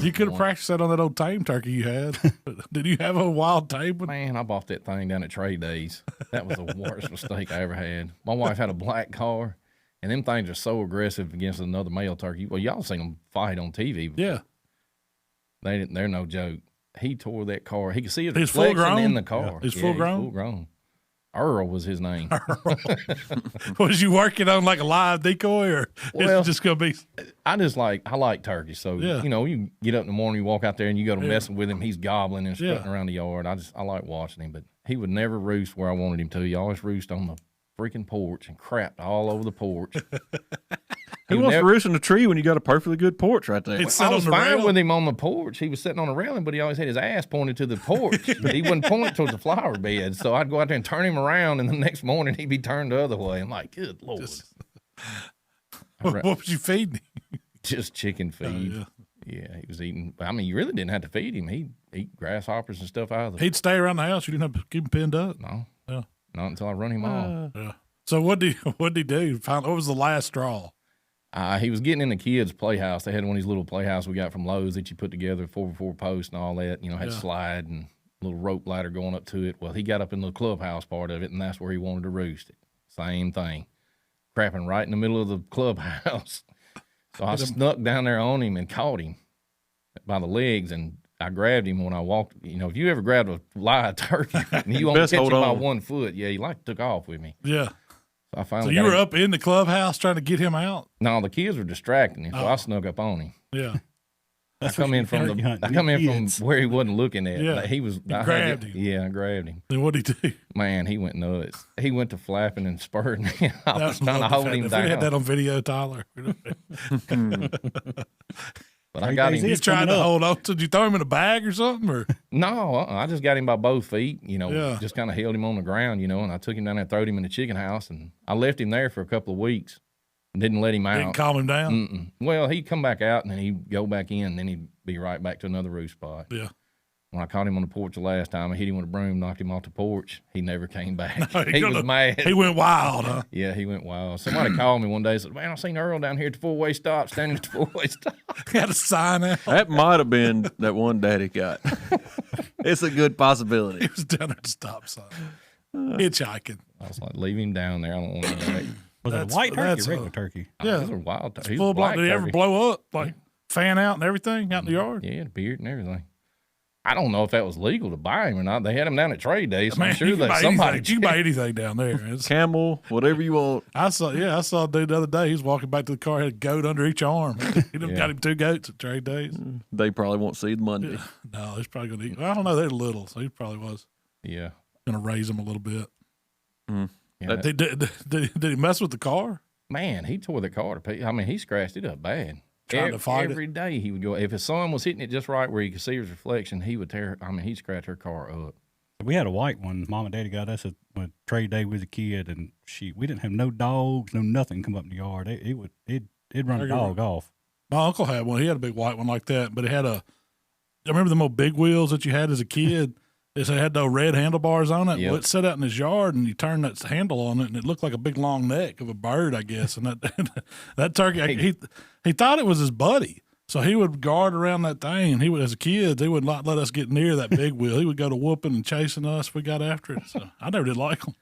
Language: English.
You could have practiced that on that old tame turkey you had. Did you have a wild tame one? Man, I bought that thing down at Trade Days. That was the worst mistake I ever had. My wife had a black car, and them things are so aggressive against another male turkey. Well, y'all seen them fight on TV. Yeah. They're no joke. He tore that car. He could see his He's full reflection grown? in the car. Yeah. He's full grown? Full grown. Earl was his name. Was you working on like a live decoy, or Well, it's just going to be? I like turkeys. So, Yeah. you know, you get up in the morning, you walk out there, and you go to messing with him. He's gobbling and strutting Yeah. around the yard. I like watching him, but he would never roost where I wanted him to. He always roost on the freaking porch and crapped all over the porch. He wants to roost in a tree when you got a perfectly good porch right there. It's I was fine with him on the porch. He was sitting on the railing, but he always had his ass pointed to the porch. But he wouldn't point towards the flower bed. So I'd go out there and turn him around, and the next morning he'd be turned the other way. I'm like, good Lord. What was you feeding him? Just chicken feed. Yeah, he was eating. I mean, you really didn't have to feed him. He'd eat grasshoppers and stuff out of the. He'd stay around the house. You didn't have to keep him pinned up. No. Yeah. Not until I run him off. Yeah. So what did he do? What was the last straw? He was getting in the kids' playhouse. They had one of these little playhouses we got from Lowe's that you put together, 4x4 posts and all that. You know, had slide and little rope ladder going up to it. Well, he got up in the clubhouse part of it, and that's where he wanted to roost it. Same thing. Crapping right in the middle of the clubhouse. So I snuck down there on him and caught him by the legs, and I grabbed him when I walked. You know, if you ever grabbed a live turkey and you only catch him by 1 foot, yeah, he took off with me. Yeah. So I finally. So you were up in the clubhouse trying to get him out? No, the kids were distracting him, so I snuck up on him. Yeah. I come in from where he wasn't looking at. Yeah. Like he was. You grabbed him. Yeah, I grabbed him. Then what'd he do? Man, he went nuts. He went to flapping and spurting me. I was trying to hold him if down. we had that on video, Tyler. But I got him. He's trying to hold on. Did you throw him in a bag or something? Or no, I just got him by both feet. You know, just kind of held him on the ground. You know, and I took him down there, throwed him in the chicken house, and I left him there for a couple of weeks. Didn't let him out. Didn't calm him down? Mm-mm. Well, he'd come back out, and then he'd go back in, and then he'd be right back to another roost spot. Yeah. When I caught him on the porch the last time, I hit him with a broom, knocked him off the porch. He never came back. No, he was mad. He went wild, huh? Yeah, he went wild. Somebody called me one day and said, man, I seen Earl down here at the four-way stop, standing at the four-way stop. Got a sign out. That might have been that one Daddy got. It's a good possibility. He was down at the stop sign. Hitchhiking. I was like, leave him down there. I don't want to know. Was it a white turkey or regular turkey? Yeah. Those are wild turkeys. Full block. Did he ever blow up? Like fan out and everything out in the yard? Yeah, the beard and everything. I don't know if that was legal to buy him or not. They had him down at Trade Days, so Man, I'm sure you that can somebody. you can buy anything down there. Camel, whatever you want. I saw a dude the other day. He was walking back to the car, had a goat under each arm. He got him 2 goats at Trade Days. They probably won't see the Monday. Yeah. No, he's probably going to eat. I don't know. They're little, so he probably was. Yeah. Going to raise them a little bit. Yeah, Did he mess with the car? Man, he tore the car to pieces. I mean, he scratched it up bad. Trying to fight every day he would go. If his son was hitting it just right where he could see his reflection, he would tear. I mean, he'd scratch her car up. We had a white one. Mom and Daddy got us at Trade Day with a kid, and we didn't have no dogs, no nothing come up in the yard. It'd run a dog off. My uncle had one. He had a big white one like that, but it had I remember the old big wheels that you had as a kid. It had those red handlebars on it. Yep. Well, it sat out in his yard, and you turn that handle on it, and it looked like a big long neck of a bird, I guess. And that turkey, he thought it was his buddy, so he would guard around that thing. And he would, as a kid, he would not let us get near that big wheel. He would go to whooping and chasing us if we got after it. So I never did like him.